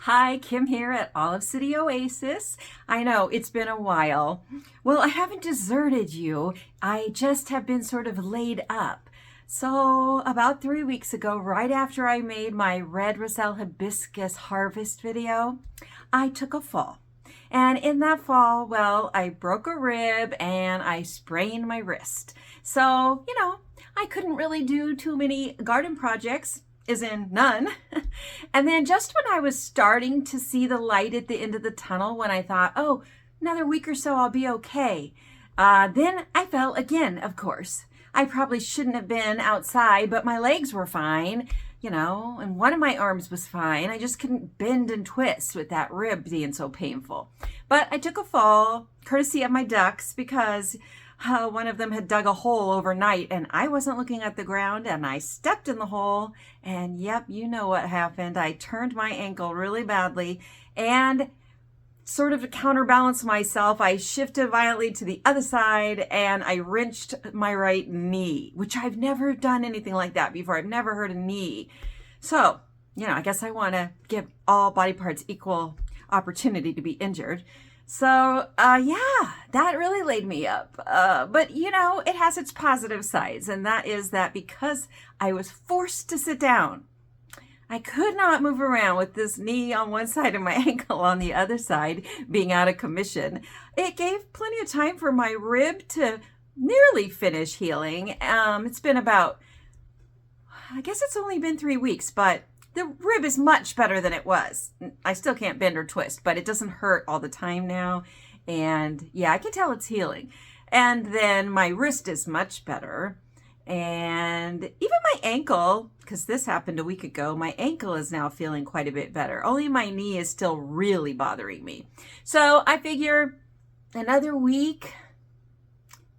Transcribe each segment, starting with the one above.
Hi, Kim here at City Oasis. I know it's been a while. Well, I haven't deserted you. I just have been sort of laid up. So, about 3 weeks ago, right after I made my red Roselle hibiscus harvest video, I took a fall. And in that fall, well, I broke a rib and I sprained my wrist. So, I couldn't really do too many garden projects, as in none. And then just when I was starting to see the light at the end of the tunnel, when I thought, oh, another week or so, I'll be okay. Then I fell again, of course. I probably shouldn't have been outside, but my legs were fine, and one of my arms was fine. I just couldn't bend and twist with that rib being so painful. But I took a fall, courtesy of my ducks, because one of them had dug a hole overnight and I wasn't looking at the ground and I stepped in the hole and yep, you know what happened. I turned my ankle really badly and sort of to counterbalance myself, I shifted violently to the other side and I wrenched my right knee, which I've never done anything like that before. I've never hurt a knee. So, I guess I want to give all body parts equal opportunity to be injured. So, yeah, that really laid me up. But, it has its positive sides, and that is that because I was forced to sit down, I could not move around with this knee on one side and my ankle on the other side being out of commission. It gave plenty of time for my rib to nearly finish healing. It's been about, I guess it's only been 3 weeks, but the rib is much better than it was. I still can't bend or twist, but it doesn't hurt all the time now. And yeah, I can tell it's healing. And then my wrist is much better. And even my ankle, because this happened a week ago, my ankle is now feeling quite a bit better. Only my knee is still really bothering me. So I figure another week,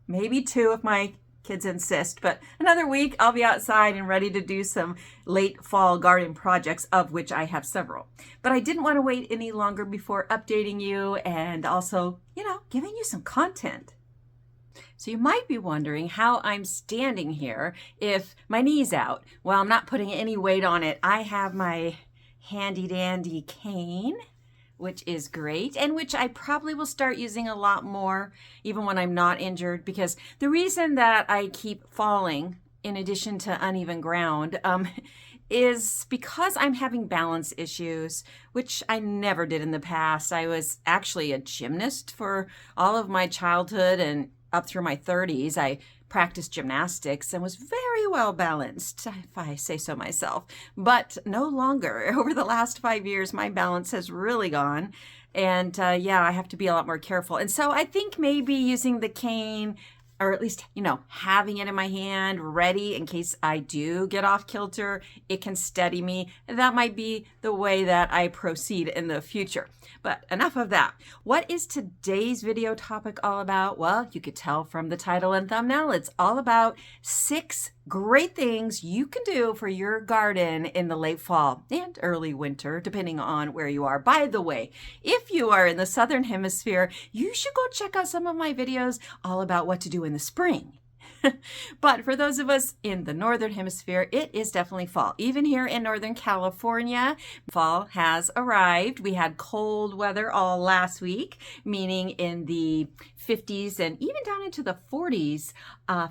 maybe 2 if my kids insist, but another week I'll be outside and ready to do some late fall garden projects, of which I have several. But I didn't want to wait any longer before updating you and also, giving you some content. So you might be wondering how I'm standing here if my knee's out. Well, I'm not putting any weight on it. I have my handy dandy cane, which is great, and which I probably will start using a lot more even when I'm not injured, because the reason that I keep falling in addition to uneven ground is because I'm having balance issues, which I never did in the past. I was actually a gymnast for all of my childhood and up through my 30s. I practiced gymnastics and was very well balanced, if I say so myself, but no longer. Over the last 5 years, my balance has really gone. And yeah, I have to be a lot more careful. And so I think maybe using the cane, or at least, having it in my hand ready in case I do get off kilter, it can steady me. That might be the way that I proceed in the future. But enough of that. What is today's video topic all about? Well, you could tell from the title and thumbnail. It's all about 6 great things you can do for your garden in the late fall and early winter, depending on where you are. By the way, if you are in the Southern Hemisphere, you should go check out some of my videos all about what to do in the spring. But for those of us in the Northern Hemisphere, it is definitely fall. Even here in Northern California, fall has arrived. We had cold weather all last week, meaning in the 50s and even down into the 40s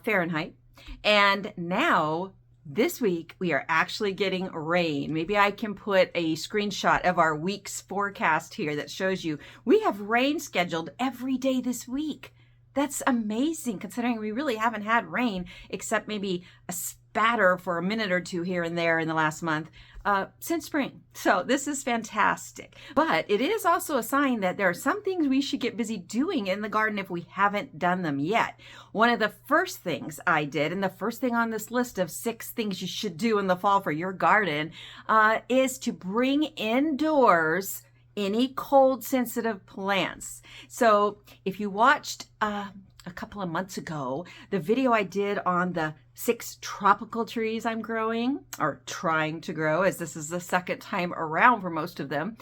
Fahrenheit. And now, this week, we are actually getting rain. Maybe I can put a screenshot of our week's forecast here that shows you we have rain scheduled every day this week. That's amazing, considering we really haven't had rain except maybe a spatter for a minute or 2 here and there in the last month since spring. So this is fantastic. But it is also a sign that there are some things we should get busy doing in the garden if we haven't done them yet. One of the first things I did, and the first thing on this list of 6 things you should do in the fall for your garden, is to bring indoors any cold sensitive plants. So if you watched a couple of months ago, the video I did on the 6 tropical trees I'm growing, or trying to grow, as this is the second time around for most of them,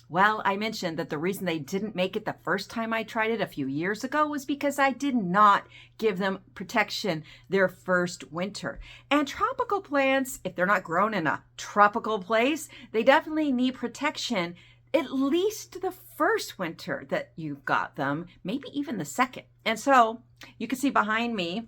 Well, I mentioned that the reason they didn't make it the first time I tried it a few years ago was because I did not give them protection their first winter. And tropical plants, if they're not grown in a tropical place, they definitely need protection at least the first winter that you've got them, maybe even the second. And so you can see behind me,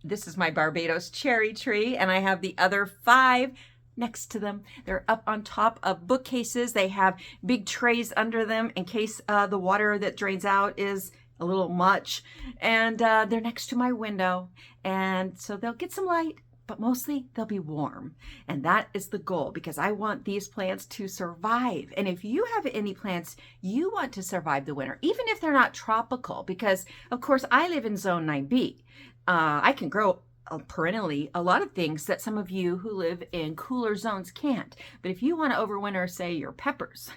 this is my Barbados cherry tree, and I have the other 5 next to them. They're up on top of bookcases. They have big trays under them in case the water that drains out is a little much. And they're next to my window. And so they'll get some light, but mostly they'll be warm. And that is the goal, because I want these plants to survive. And if you have any plants you want to survive the winter, even if they're not tropical, because of course I live in zone 9B, I can grow perennially a lot of things that some of you who live in cooler zones can't. But if you want to overwinter, say, your peppers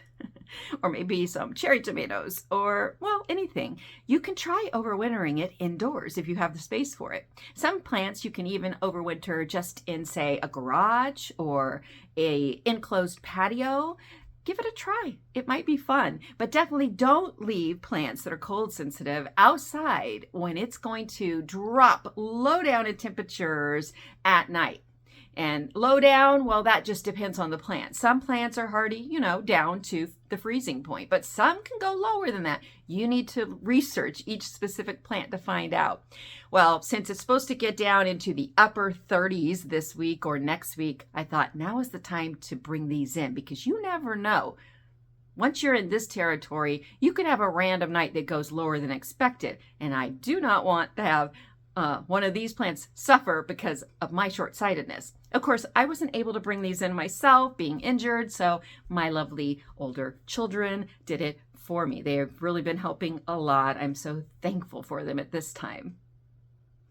or maybe some cherry tomatoes or, well, anything, you can try overwintering it indoors if you have the space for it. Some plants you can even overwinter just in, say, a garage or a enclosed patio. Give it a try. It might be fun, but definitely don't leave plants that are cold sensitive outside when it's going to drop low down in temperatures at night. And low down, well, that just depends on the plant. Some plants are hardy, down to the freezing point, but some can go lower than that. You need to research each specific plant to find out. Well, since it's supposed to get down into the upper 30s this week or next week, I thought now is the time to bring these in, because you never know. Once you're in this territory, you could have a random night that goes lower than expected. And I do not want to have one of these plants suffer because of my short-sightedness. Of course, I wasn't able to bring these in myself, being injured, so my lovely older children did it for me. They have really been helping a lot. I'm so thankful for them at this time.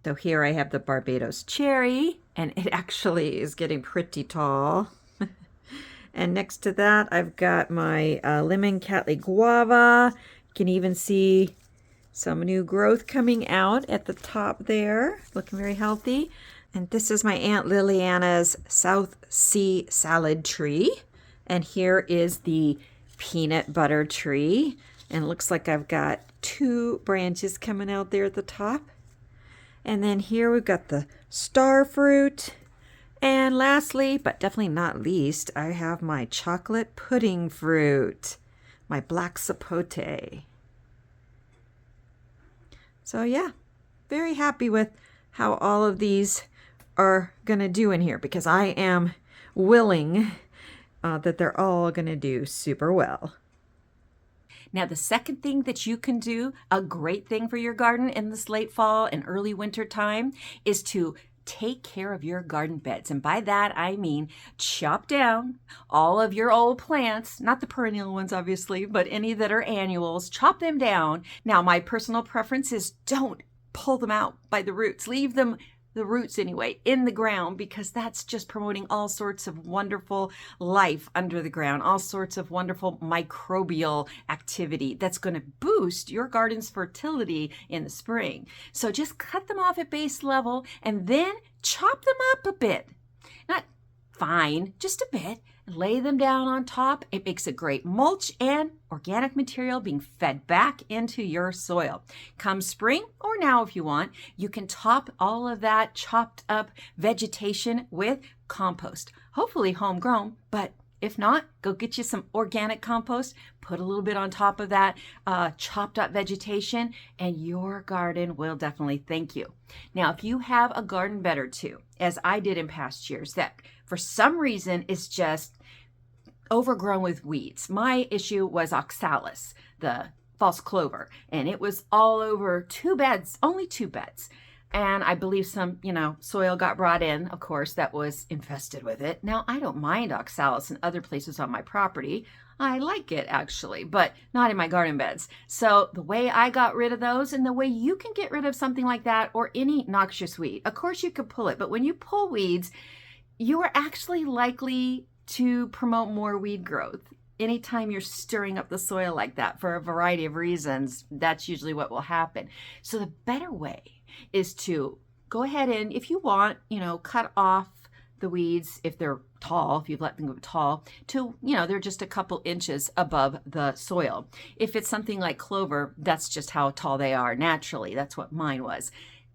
So here I have the Barbados cherry, and it actually is getting pretty tall. And next to that, I've got my lemon Cattleya guava. You can even see some new growth coming out at the top there, looking very healthy. And this is my Aunt Liliana's South Sea salad tree. And here is the peanut butter tree. And it looks like I've got 2 branches coming out there at the top. And then here we've got the star fruit. And lastly, but definitely not least, I have my chocolate pudding fruit, my black sapote. So yeah, very happy with how all of these are going to do in here, because I am willing that they're all going to do super well. Now, the second thing that you can do, a great thing for your garden in this late fall and early winter time, is to take care of your garden beds. And by that, I mean chop down all of your old plants, not the perennial ones, obviously, but any that are annuals, chop them down. Now, my personal preference is don't pull them out by the roots. Leave them, the roots anyway, in the ground, because that's just promoting all sorts of wonderful life under the ground, all sorts of wonderful microbial activity that's going to boost your garden's fertility in the spring. So just cut them off at base level and then chop them up a bit. Not fine, just a bit. Lay them down on top. It makes a great mulch and organic material being fed back into your soil. Come spring, or now if you want, you can top all of that chopped up vegetation with compost. Hopefully homegrown, but if not, go get you some organic compost, put a little bit on top of that chopped up vegetation, and your garden will definitely thank you. Now, if you have a garden bed or two, as I did in past years, that for some reason is just overgrown with weeds. My issue was oxalis, the false clover, and it was all over 2 beds, only 2 beds. And I believe some, soil got brought in, of course, that was infested with it. Now, I don't mind oxalis in other places on my property. I like it, actually, but not in my garden beds. So the way I got rid of those, and the way you can get rid of something like that or any noxious weed, of course you could pull it, but when you pull weeds, you are actually likely to promote more weed growth. Anytime you're stirring up the soil like that for a variety of reasons, that's usually what will happen. So the better way is to go ahead and, if you want, cut off the weeds, if they're tall, if you've let them go tall, to, they're just a couple inches above the soil. If it's something like clover, that's just how tall they are naturally. That's what mine was.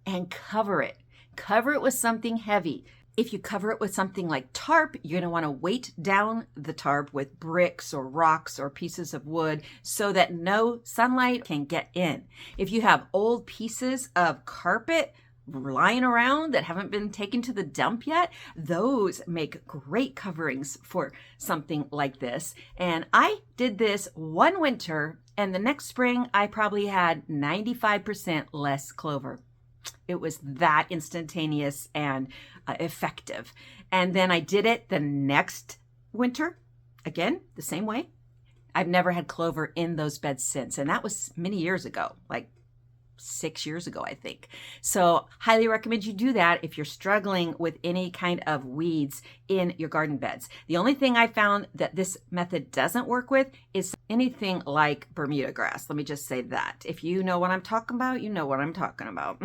And cover it. Cover it with something heavy. If you cover it with something like tarp, you're going to want to weight down the tarp with bricks or rocks or pieces of wood so that no sunlight can get in. If you have old pieces of carpet lying around that haven't been taken to the dump yet, those make great coverings for something like this. And I did this one winter, and the next spring I probably had 95% less clover. It was that instantaneous and effective. And then I did it the next winter, again, the same way. I've never had clover in those beds since. And that was many years ago, like 6 years ago, I think. So highly recommend you do that if you're struggling with any kind of weeds in your garden beds. The only thing I found that this method doesn't work with is anything like Bermuda grass. Let me just say that. If you know what I'm talking about, you know what I'm talking about.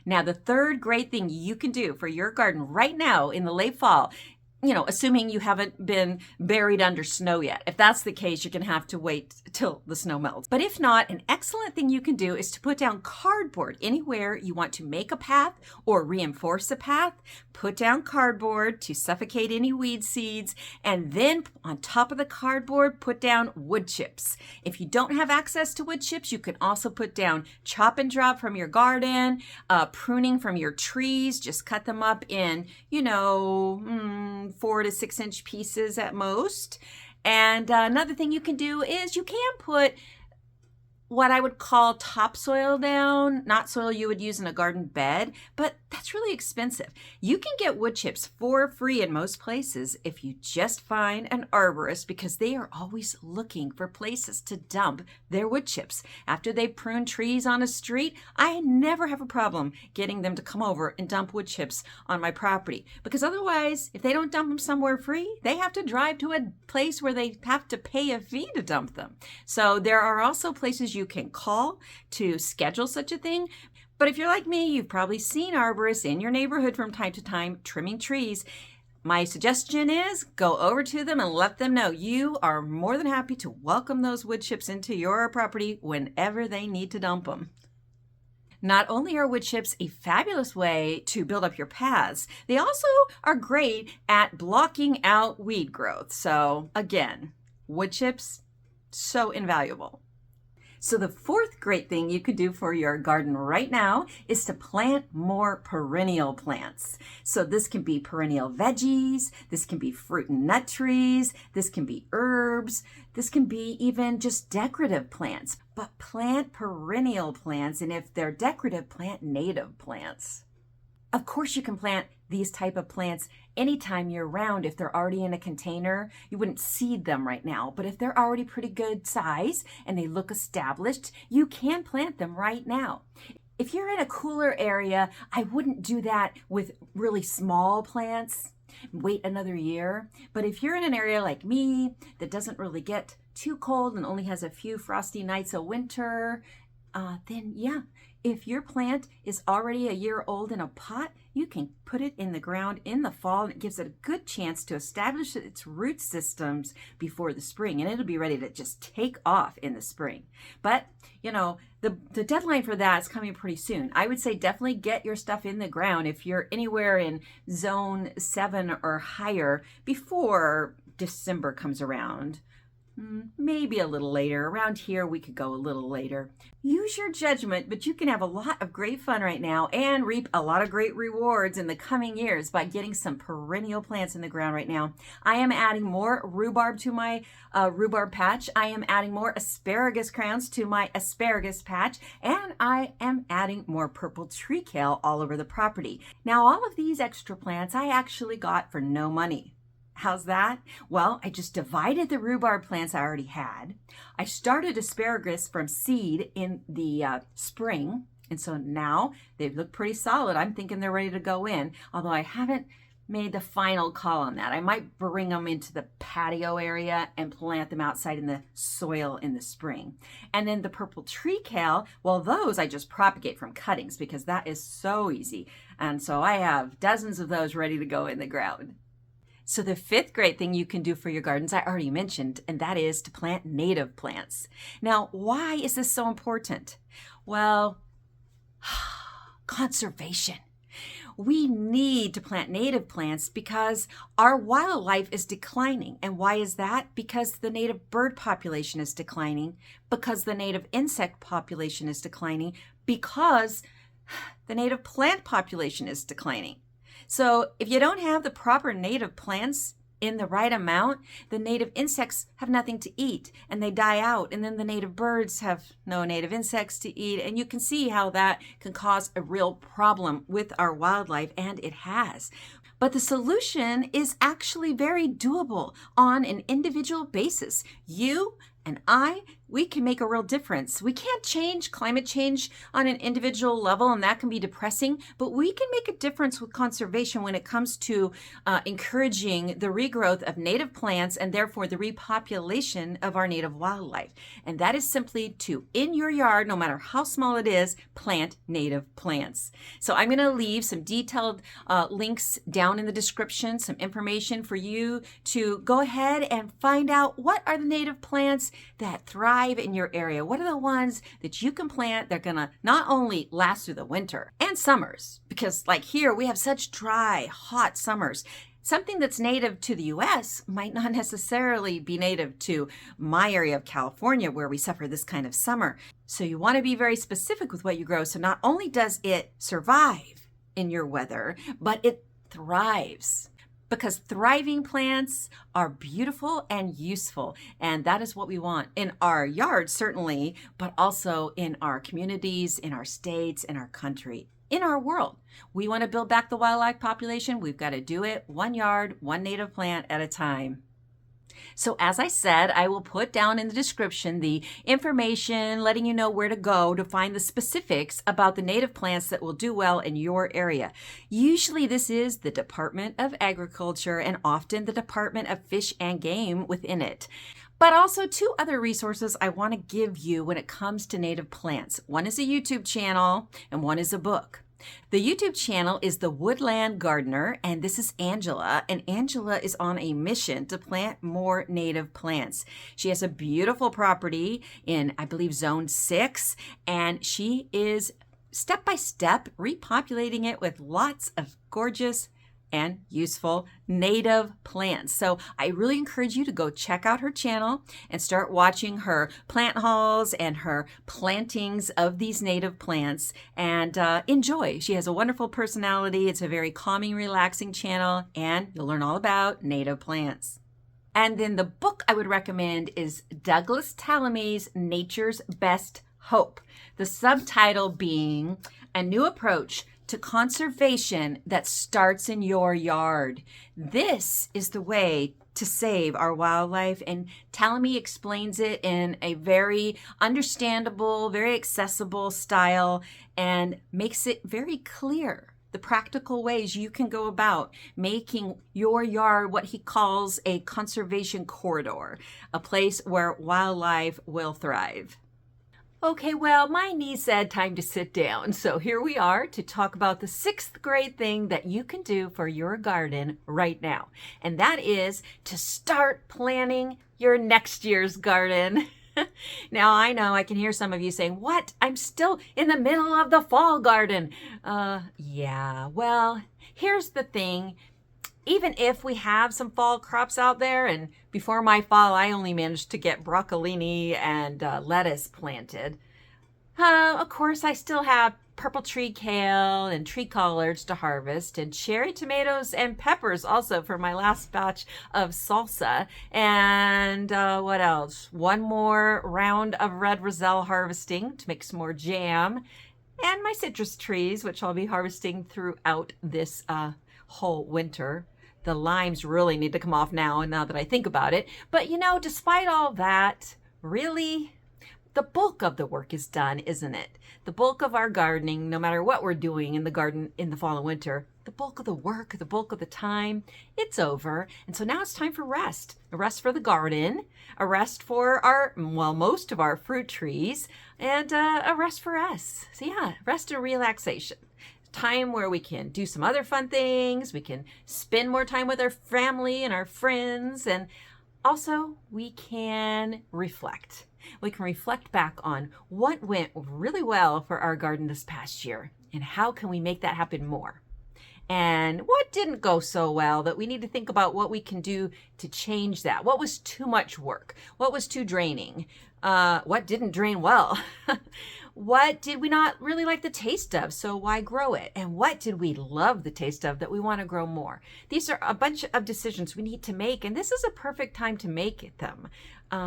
Now, the third great thing you can do for your garden right now in the late fall, assuming you haven't been buried under snow yet. If that's the case, you're going to have to wait till the snow melts. But if not, an excellent thing you can do is to put down cardboard anywhere you want to make a path or reinforce a path. Put down cardboard to suffocate any weed seeds, and then on top of the cardboard, put down wood chips. If you don't have access to wood chips, you can also put down chop and drop from your garden, pruning from your trees. Just cut them up in, 4 to 6 inch pieces at most. And another thing you can do is you can put what I would call topsoil down, not soil you would use in a garden bed, but that's really expensive. You can get wood chips for free in most places if you just find an arborist, because they are always looking for places to dump their wood chips. After they prune trees on a street, I never have a problem getting them to come over and dump wood chips on my property, because otherwise, if they don't dump them somewhere free, they have to drive to a place where they have to pay a fee to dump them. So there are also places you can call to schedule such a thing. But if you're like me, you've probably seen arborists in your neighborhood from time to time trimming trees. My suggestion is go over to them and let them know you are more than happy to welcome those wood chips into your property whenever they need to dump them. Not only are wood chips a fabulous way to build up your paths, they also are great at blocking out weed growth. So again, wood chips, so invaluable. So the fourth great thing you could do for your garden right now is to plant more perennial plants. So this can be perennial veggies, this can be fruit and nut trees, this can be herbs, this can be even just decorative plants. But plant perennial plants, and if they're decorative, plant native plants. Of course, you can plant these type of plants anytime year round. If they're already in a container, you wouldn't seed them right now. But if they're already pretty good size and they look established, you can plant them right now. If you're in a cooler area, I wouldn't do that with really small plants. Wait another year. But if you're in an area like me that doesn't really get too cold and only has a few frosty nights a winter, then yeah, if your plant is already a year old in a pot, you can put it in the ground in the fall, and it gives it a good chance to establish its root systems before the spring, and it'll be ready to just take off in the spring. But, the deadline for that is coming pretty soon. I would say definitely get your stuff in the ground if you're anywhere in zone 7 or higher before December comes around. Maybe a little later. Around here, we could go a little later. Use your judgment, but you can have a lot of great fun right now and reap a lot of great rewards in the coming years by getting some perennial plants in the ground right now. I am adding more rhubarb to my rhubarb patch. I am adding more asparagus crowns to my asparagus patch, and I am adding more purple tree kale all over the property. Now, all of these extra plants I actually got for no money. How's that? Well, I just divided the rhubarb plants I already had. I started asparagus from seed in the spring, and so now they look pretty solid. I'm thinking they're ready to go in, although I haven't made the final call on that. I might bring them into the patio area and plant them outside in the soil in the spring. And then the purple tree kale, well, those I just propagate from cuttings because that is so easy. And so I have dozens of those ready to go in the ground. So the fifth great thing you can do for your gardens, I already mentioned, and that is to plant native plants. Now, why is this so important? Well, conservation. We need to plant native plants because our wildlife is declining. And why is that? Because the native bird population is declining, because the native insect population is declining, because the native plant population is declining. So if you don't have the proper native plants in the right amount, the native insects have nothing to eat and they die out. And then the native birds have no native insects to eat. And you can see how that can cause a real problem with our wildlife, and it has. But the solution is actually very doable on an individual basis. You and we can make a real difference. We can't change climate change on an individual level, and that can be depressing, but we can make a difference with conservation when it comes to encouraging the regrowth of native plants and therefore the repopulation of our native wildlife. And that is simply to, in your yard, no matter how small it is, plant native plants. So I'm going to leave some detailed links down in the description, some information for you to go ahead and find out what are the native plants that thrive in your area. What are the ones that you can plant that are going to not only last through the winter and summers, because like here we have such dry, hot summers. Something that's native to the US might not necessarily be native to my area of California where we suffer this kind of summer. So you want to be very specific with what you grow. So not only does it survive in your weather, but it thrives. Because thriving plants are beautiful and useful. And that is what we want in our yards, certainly, but also in our communities, in our states, in our country, in our world. We want to build back the wildlife population. We've got to do it one yard, one native plant at a time. So as I said, I will put down in the description the information letting you know where to go to find the specifics about the native plants that will do well in your area. Usually this is the Department of Agriculture and often the Department of Fish and Game within it. But also two other resources I want to give you when it comes to native plants. One is a YouTube channel and one is a book. The YouTube channel is The Woodland Gardener, and this is Angela, and Angela is on a mission to plant more native plants. She has a beautiful property in, I believe, Zone 6, and she is step by step repopulating it with lots of gorgeous and useful native plants. So I really encourage you to go check out her channel and start watching her plant hauls and her plantings of these native plants and enjoy. She has a wonderful personality. It's a very calming, relaxing channel, and you'll learn all about native plants. And then the book I would recommend is Douglas Tallamy's Nature's Best Hope. The subtitle being A New Approach to Conservation That Starts in Your Yard. This is the way to save our wildlife, and Tallamy explains it in a very understandable, very accessible style and makes it very clear the practical ways you can go about making your yard what he calls a conservation corridor, a place where wildlife will thrive. Okay, well, my niece said time to sit down. So here we are to talk about the sixth great thing that you can do for your garden right now. And that is to start planning your next year's garden. Now, I know I can hear some of you saying, what? I'm still in the middle of the fall garden. Yeah, well, here's the thing. Even if we have some fall crops out there, and before my fall, I only managed to get broccolini and lettuce planted. Of course, I still have purple tree kale and tree collards to harvest, and cherry tomatoes and peppers also for my last batch of salsa. And what else? One more round of red roselle harvesting to make some more jam. And my citrus trees, which I'll be harvesting throughout this whole winter. The limes really need to come off now that I think about it. But you know, despite all that, really, the bulk of the work is done, isn't it? The bulk of our gardening, no matter what we're doing in the garden in the fall and winter, the bulk of the work, the bulk of the time, it's over. And so now it's time for rest. A rest for the garden, a rest for most of our fruit trees, and a rest for us. So yeah, rest and relaxation. Time where we can do some other fun things. We can spend more time with our family and our friends. And also we can reflect. We can reflect back on what went really well for our garden this past year and how can we make that happen more. And what didn't go so well that we need to think about what we can do to change that. What was too much work? What was too draining? What didn't drain well? What did we not really like the taste of? So why grow it? And what did we love the taste of that we want to grow more? These are a bunch of decisions we need to make, and this is a perfect time to make them.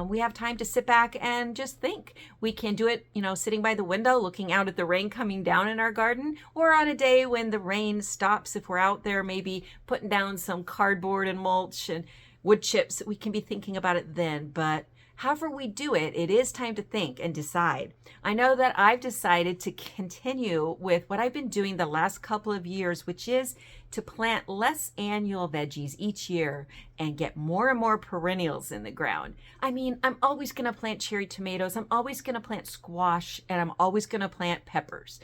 We have time to sit back and just think. We can do it, sitting by the window, looking out at the rain coming down in our garden, or on a day when the rain stops, if we're out there, maybe putting down some cardboard and mulch and wood chips, we can be thinking about it then. But however we do it, it is time to think and decide. I know that I've decided to continue with what I've been doing the last couple of years, which is to plant less annual veggies each year and get more and more perennials in the ground. I mean, I'm always going to plant cherry tomatoes. I'm always going to plant squash, and I'm always going to plant peppers.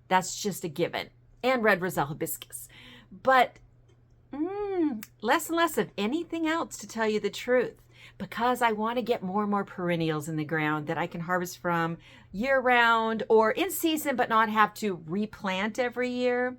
That's just a given. And red roselle hibiscus. But less and less of anything else, to tell you the truth, because I want to get more and more perennials in the ground that I can harvest from year round or in season, but not have to replant every year.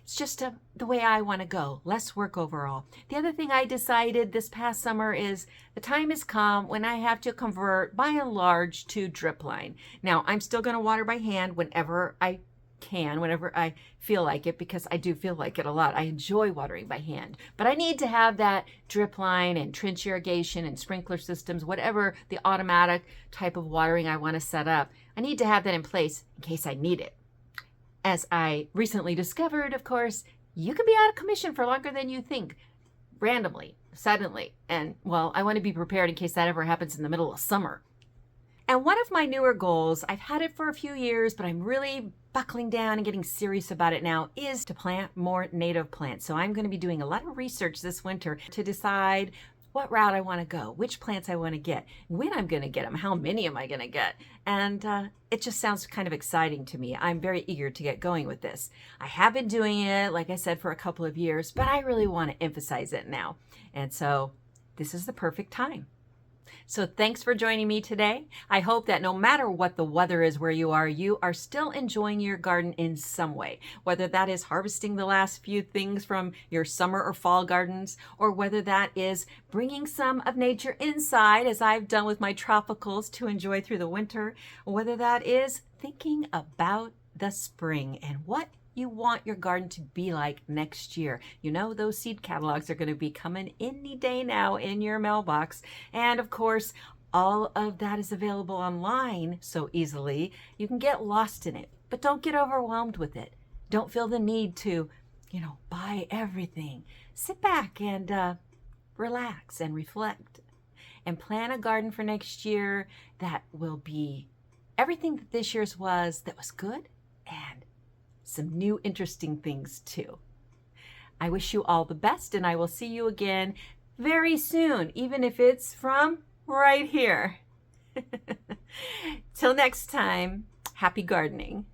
It's just the way I want to go. Less work overall. The other thing I decided this past summer is the time has come when I have to convert, by and large, to drip line. Now, I'm still going to water by hand whenever I can, whenever I feel like it, because I do feel like it a lot. I enjoy watering by hand, but I need to have that drip line and trench irrigation and sprinkler systems, whatever the automatic type of watering I want to set up. I need to have that in place in case I need it. As I recently discovered, of course, you can be out of commission for longer than you think, randomly, suddenly. And well, I want to be prepared in case that ever happens in the middle of summer. And one of my newer goals, I've had it for a few years, but I'm really buckling down and getting serious about it now, is to plant more native plants. So I'm going to be doing a lot of research this winter to decide what route I want to go, which plants I want to get, when I'm going to get them, how many am I going to get. And it just sounds kind of exciting to me. I'm very eager to get going with this. I have been doing it, like I said, for a couple of years, but I really want to emphasize it now. And so this is the perfect time. So thanks for joining me today. I hope that no matter what the weather is where you are still enjoying your garden in some way, whether that is harvesting the last few things from your summer or fall gardens, or whether that is bringing some of nature inside, as I've done with my tropicals, to enjoy through the winter, or whether that is thinking about the spring and what you want your garden to be like next year. You know, those seed catalogs are going to be coming any day now in your mailbox. And of course, all of that is available online so easily. You can get lost in it, but don't get overwhelmed with it. Don't feel the need to, buy everything. Sit back and relax and reflect and plan a garden for next year that will be everything that this year's was, that was good, and some new interesting things too. I wish you all the best, and I will see you again very soon, even if it's from right here. Till next time, happy gardening.